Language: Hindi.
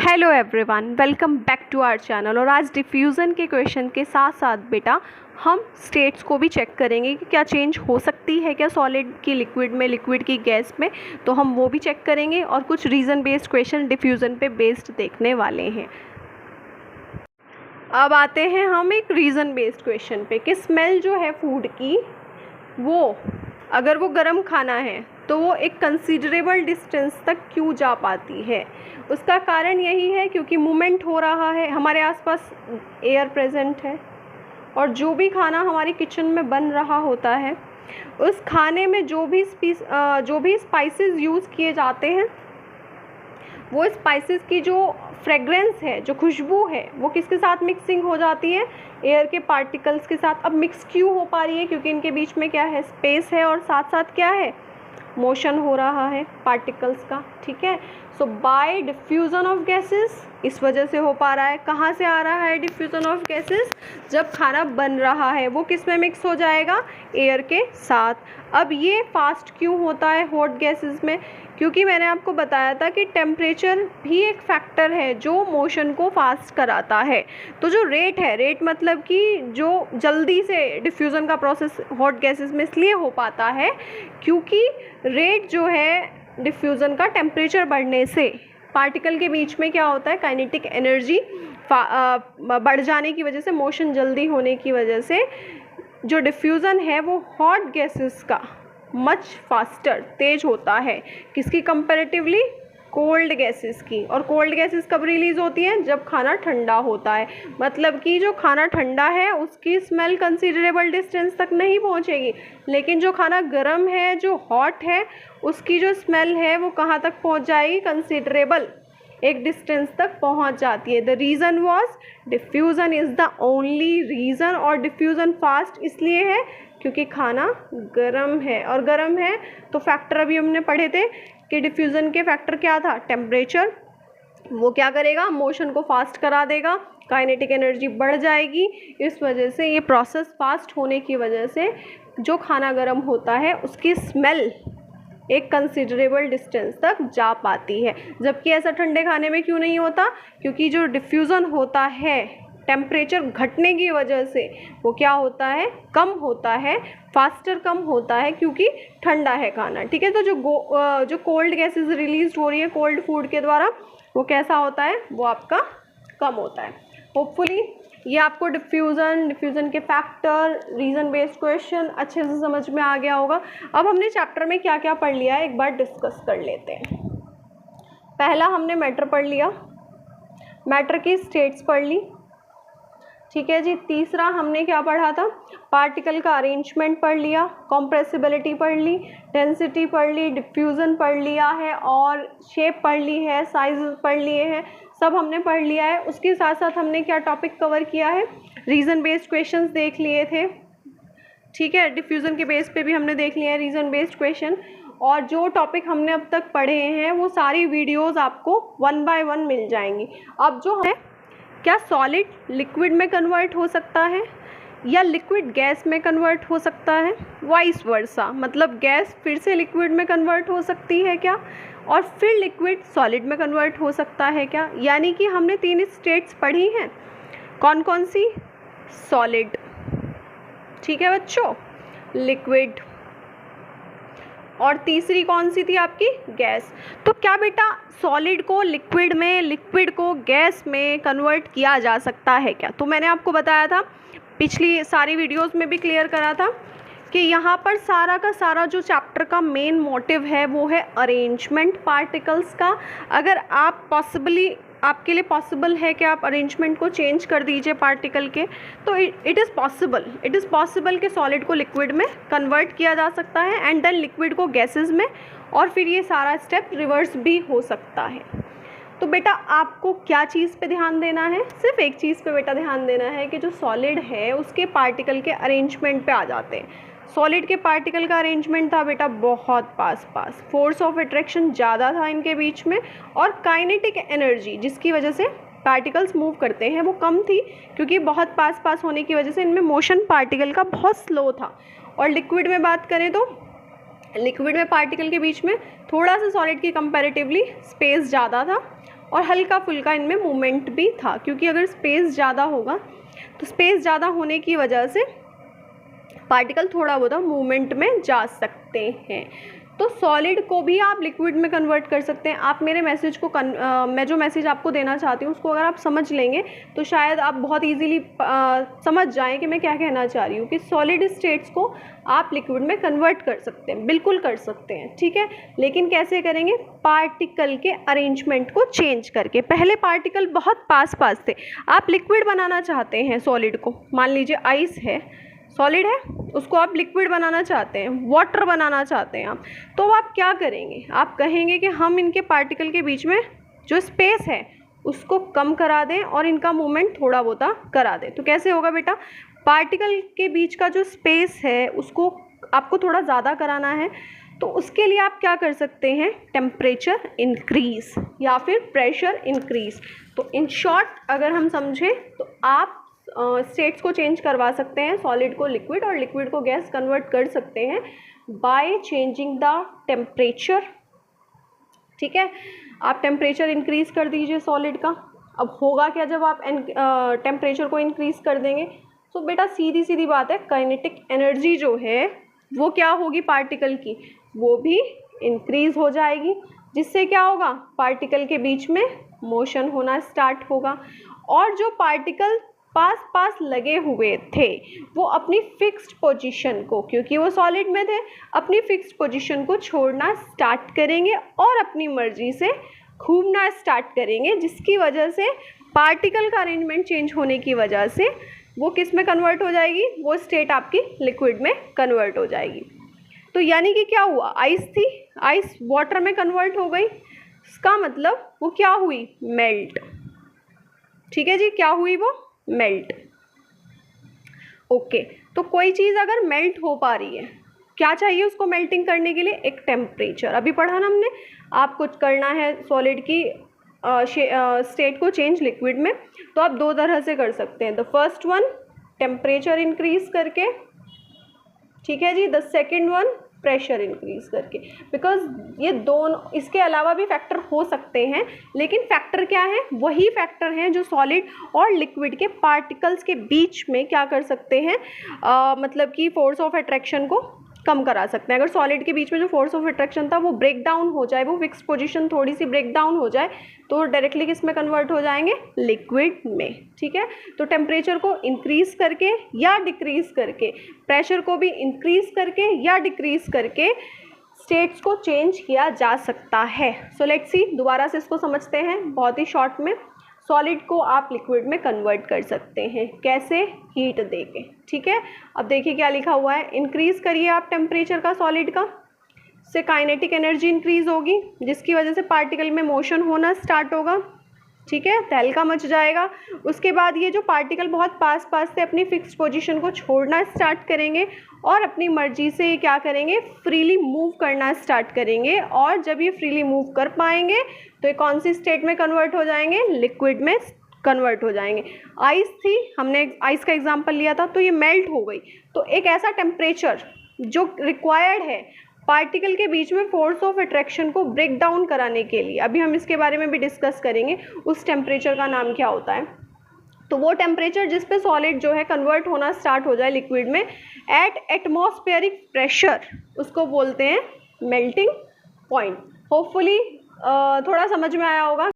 Hello everyone, welcome back to our channel. और आज डिफ्यूज़न के क्वेश्चन के साथ साथ बेटा हम स्टेट्स को भी चेक करेंगे कि क्या चेंज हो सकती है क्या सॉलिड की लिक्विड में, लिक्विड की गैस में। तो हम वो भी चेक करेंगे और कुछ रीज़न बेस्ड क्वेश्चन डिफ्यूज़न पे बेस्ड देखने वाले हैं। अब आते हैं हम एक रीज़न बेस्ड क्वेश्चन पे कि स्मेल जो है फूड की, वो अगर वो गर्म खाना है तो वो एक कंसीडरेबल डिस्टेंस तक क्यों जा पाती है। उसका कारण यही है क्योंकि मूवमेंट हो रहा है, हमारे आसपास एयर प्रेजेंट है और जो भी खाना हमारी किचन में बन रहा होता है उस खाने में जो भी स्पाइसेस यूज़ किए जाते हैं, वो स्पाइसेस की जो फ्रेगरेंस है, जो खुशबू है, वो किसके साथ मिक्सिंग हो जाती है, एयर के पार्टिकल्स के साथ। अब मिक्स क्यों हो पा रही है? क्योंकि इनके बीच में क्या है, स्पेस है और साथ साथ क्या है, मोशन हो रहा है पार्टिकल्स का। ठीक है, सो बाय डिफ्यूज़न ऑफ गैसेस इस वजह से हो पा रहा है। कहाँ से आ रहा है डिफ्यूज़न ऑफ गैसेस? जब खाना बन रहा है वो किस में मिक्स हो जाएगा, एयर के साथ। अब ये फास्ट क्यों होता है हॉट गैसेस में? क्योंकि मैंने आपको बताया था कि टेम्परेचर भी एक फैक्टर है जो मोशन को फास्ट कराता है। तो जो रेट है, रेट मतलब कि जो जल्दी से डिफ्यूज़न का प्रोसेस हॉट गैसेस में इसलिए हो पाता है क्योंकि रेट जो है डिफ्यूज़न का टेम्परेचर बढ़ने से पार्टिकल के बीच में क्या होता है, काइनेटिक एनर्जी बढ़ जाने की वजह से, मोशन जल्दी होने की वजह से जो डिफ्यूज़न है वो हॉट गैसेस का मच फास्टर, तेज होता है। किसकी कंपैरेटिवली? कोल्ड गैसेस की। और कोल्ड गैसेस कब रिलीज़ होती हैं? जब खाना ठंडा होता है। मतलब कि जो खाना ठंडा है उसकी स्मेल कंसीडरेबल डिस्टेंस तक नहीं पहुंचेगी, लेकिन जो खाना गर्म है, जो हॉट है, उसकी जो स्मेल है वो कहाँ तक पहुंच जाएगी, कंसीडरेबल एक डिस्टेंस तक पहुंच जाती है। The reason was diffusion is the only reason. और डिफ्यूज़न फास्ट इसलिए है क्योंकि खाना गर्म है, और गर्म है तो फैक्टर अभी हमने पढ़े थे कि डिफ्यूज़न के फैक्टर क्या था, टेम्परेचर। वो क्या करेगा, मोशन को फास्ट करा देगा, काइनेटिक एनर्जी बढ़ जाएगी। इस वजह से ये प्रोसेस फास्ट होने की वजह से जो खाना गर्म होता है उसकी स्मेल एक कंसिडरेबल डिस्टेंस तक जा पाती है। जबकि ऐसा ठंडे खाने में क्यों नहीं होता? क्योंकि जो डिफ्यूज़न होता है टेम्परेचर घटने की वजह से वो क्या होता है, कम होता है, फास्टर कम होता है क्योंकि ठंडा है खाना। ठीक है, तो जो कोल्ड गैसेस रिलीज हो रही है कोल्ड फूड के द्वारा, वो कैसा होता है, वो आपका कम होता है। होपफुली ये आपको डिफ्यूज़न के फैक्टर, रीज़न बेस्ड क्वेश्चन अच्छे से समझ में आ गया होगा। अब हमने चैप्टर में क्या क्या पढ़ लिया है एक बार डिस्कस कर लेते हैं। पहला हमने मैटर पढ़ लिया, मैटर की स्टेट्स पढ़ ली। ठीक है जी। तीसरा हमने क्या पढ़ा था, पार्टिकल का अरेंजमेंट पढ़ लिया, कॉम्प्रेसिबिलिटी पढ़ ली, डेंसिटी पढ़ ली, डिफ्यूज़न पढ़ लिया है, और शेप पढ़ ली है, साइज पढ़ लिए हैं, सब हमने पढ़ लिया है। उसके साथ साथ हमने क्या टॉपिक कवर किया है, रीज़न बेस्ड क्वेश्चंस देख लिए थे। ठीक है, डिफ्यूज़न के बेस पे भी हमने देख लिया है रीज़न बेस्ड क्वेश्चन। और जो टॉपिक हमने अब तक पढ़े हैं वो सारी वीडियोज़ आपको 1 बाय 1 मिल जाएंगी। अब जो है, क्या सॉलिड लिक्विड में कन्वर्ट हो सकता है या लिक्विड गैस में कन्वर्ट हो सकता है, वाइस वर्सा, मतलब गैस फिर से लिक्विड में कन्वर्ट हो सकती है क्या, और फिर लिक्विड सॉलिड में कन्वर्ट हो सकता है क्या। यानी कि हमने 3 स्टेट्स पढ़ी हैं। कौन कौन सी? सॉलिड, ठीक है बच्चों, लिक्विड, और तीसरी कौन सी थी आपकी, गैस। तो क्या बेटा सॉलिड को लिक्विड में, लिक्विड को गैस में कन्वर्ट किया जा सकता है क्या? तो मैंने आपको बताया था, पिछली सारी वीडियोस में भी क्लियर करा था कि यहाँ पर सारा का सारा जो चैप्टर का मेन मोटिव है वो है अरेंजमेंट पार्टिकल्स का। अगर आप आपके लिए पॉसिबल है कि आप अरेंजमेंट को चेंज कर दीजिए पार्टिकल के, तो इट इज़ पॉसिबल कि सॉलिड को लिक्विड में कन्वर्ट किया जा सकता है, एंड देन लिक्विड को गैसेस में, और फिर ये सारा स्टेप रिवर्स भी हो सकता है। तो बेटा आपको क्या चीज़ पे ध्यान देना है, सिर्फ एक चीज़ पे बेटा ध्यान देना है कि जो सॉलिड है उसके पार्टिकल के अरेंजमेंट पे आ जाते हैं। सॉलिड के पार्टिकल का अरेंजमेंट था बेटा बहुत पास, फोर्स ऑफ अट्रैक्शन ज़्यादा था इनके बीच में, और काइनेटिक एनर्जी जिसकी वजह से पार्टिकल्स मूव करते हैं वो कम थी, क्योंकि बहुत पास होने की वजह से इनमें मोशन पार्टिकल का बहुत स्लो था। और लिक्विड में बात करें तो लिक्विड में पार्टिकल के बीच में थोड़ा सा सॉलिड की कंपैरेटिवली स्पेस ज़्यादा था, और हल्का फुल्का इनमें मूवमेंट भी था, क्योंकि अगर स्पेस ज़्यादा होगा तो स्पेस ज़्यादा होने की वजह से पार्टिकल थोड़ा बहुत मूवमेंट में जा सकते हैं। तो सॉलिड को भी आप लिक्विड में कन्वर्ट कर सकते हैं। आप मेरे मैसेज को मैं जो मैसेज आपको देना चाहती हूँ उसको अगर आप समझ लेंगे तो शायद आप बहुत इजीली समझ जाएं कि मैं क्या कहना चाह रही हूँ, कि सॉलिड स्टेट्स को आप लिक्विड में कन्वर्ट कर सकते हैं, बिल्कुल कर सकते हैं, ठीक है। लेकिन कैसे करेंगे? पार्टिकल के अरेंजमेंट को चेंज करके। पहले पार्टिकल बहुत पास पास थे, आप लिक्विड बनाना चाहते हैं सॉलिड को, मान लीजिए आइस है, सॉलिड है, उसको आप लिक्विड बनाना चाहते हैं, वाटर बनाना चाहते हैं आप, तो आप क्या करेंगे? आप कहेंगे कि हम इनके पार्टिकल के बीच में जो स्पेस है उसको कम करा दें और इनका मूवमेंट थोड़ा बहुत करा दें। तो कैसे होगा बेटा? पार्टिकल के बीच का जो स्पेस है उसको आपको थोड़ा ज़्यादा कराना है, तो उसके लिए आप क्या कर सकते हैं? टेम्परेचर इंक्रीज़ या फिर प्रेशर इंक्रीज़। तो इन शॉर्ट अगर हम समझें तो आप स्टेट्स को चेंज करवा सकते हैं, सॉलिड को लिक्विड और लिक्विड को गैस कन्वर्ट कर सकते हैं बाय चेंजिंग द टेम्परेचर, ठीक है। आप टेम्परेचर इंक्रीज़ कर दीजिए सॉलिड का। अब होगा क्या जब आप टेम्परेचर को इंक्रीज़ कर देंगे? तो बेटा सीधी सीधी बात है, काइनेटिक एनर्जी जो है वो क्या होगी पार्टिकल की? वो भी इंक्रीज़ हो जाएगी, जिससे क्या होगा? पार्टिकल के बीच में मोशन होना स्टार्ट होगा, और जो पार्टिकल पास पास लगे हुए थे वो अपनी फिक्स्ड पोजीशन को, क्योंकि वो सॉलिड में थे, अपनी फिक्स्ड पोजीशन को छोड़ना स्टार्ट करेंगे और अपनी मर्जी से घूमना स्टार्ट करेंगे, जिसकी वजह से पार्टिकल का अरेंजमेंट चेंज होने की वजह से वो किस में कन्वर्ट हो जाएगी? वो स्टेट आपकी लिक्विड में कन्वर्ट हो जाएगी। तो यानी कि क्या हुआ? आइस थी, आइस वाटर में कन्वर्ट हो गई, इसका मतलब वो क्या हुई? मेल्ट। ठीक है जी, क्या हुई? वो मेल्ट। ओके, तो कोई चीज़ अगर मेल्ट हो पा रही है, क्या चाहिए उसको मेल्टिंग करने के लिए? एक टेम्परेचर। अभी पढ़ा ना हमने, आप कुछ करना है सॉलिड की स्टेट को चेंज लिक्विड में, तो आप दो तरह से कर सकते हैं। The first one temperature increase करके, ठीक है जी। The second one pressure increase करके। बिकॉज ये दोनों, इसके अलावा भी फैक्टर हो सकते हैं, लेकिन फैक्टर क्या है? वही फैक्टर हैं जो सॉलिड और लिक्विड के पार्टिकल्स के बीच में क्या कर सकते हैं, मतलब कि फोर्स ऑफ अट्रैक्शन को कम करा सकते हैं। अगर सॉलिड के बीच में जो फोर्स ऑफ अट्रैक्शन था वो ब्रेक डाउन हो जाए, वो फिक्स पोजीशन थोड़ी सी ब्रेक डाउन हो जाए, तो डायरेक्टली किस में कन्वर्ट हो जाएंगे? लिक्विड में, ठीक है। तो टेम्परेचर को इंक्रीज करके या डिक्रीज करके, प्रेशर को भी इंक्रीज करके या डिक्रीज करके स्टेट्स को चेंज किया जा सकता है। सो लेट्स सी, दोबारा से इसको समझते हैं बहुत ही शॉर्ट में। सॉलिड को आप लिक्विड में कन्वर्ट कर सकते हैं, कैसे? हीट देके, ठीक है। अब देखिए क्या लिखा हुआ है, इंक्रीज करिए आप टेम्परेचर का सॉलिड का, से काइनेटिक एनर्जी इंक्रीज होगी, जिसकी वजह से पार्टिकल में मोशन होना स्टार्ट होगा, ठीक है, तहलका मच जाएगा। उसके बाद ये जो पार्टिकल बहुत पास पास से अपनी फिक्स्ड पोजीशन को छोड़ना स्टार्ट करेंगे और अपनी मर्जी से क्या करेंगे? फ्रीली मूव करना स्टार्ट करेंगे, और जब ये फ्रीली मूव कर पाएंगे तो ये कौन सी स्टेट में कन्वर्ट हो जाएंगे? लिक्विड में कन्वर्ट हो जाएंगे। आइस थी, हमने आइस का एग्जांपल लिया था, तो ये मेल्ट हो गई। तो एक ऐसा टेम्परेचर जो रिक्वायर्ड है पार्टिकल के बीच में फोर्स ऑफ अट्रैक्शन को ब्रेक डाउन कराने के लिए, अभी हम इसके बारे में भी डिस्कस करेंगे, उस टेम्परेचर का नाम क्या होता है? तो वो टेम्परेचर जिस पे सॉलिड जो है कन्वर्ट होना स्टार्ट हो जाए लिक्विड में एट एटमॉस्फेरिक प्रेशर, उसको बोलते हैं मेल्टिंग पॉइंट। होपफुली थोड़ा समझ में आया होगा।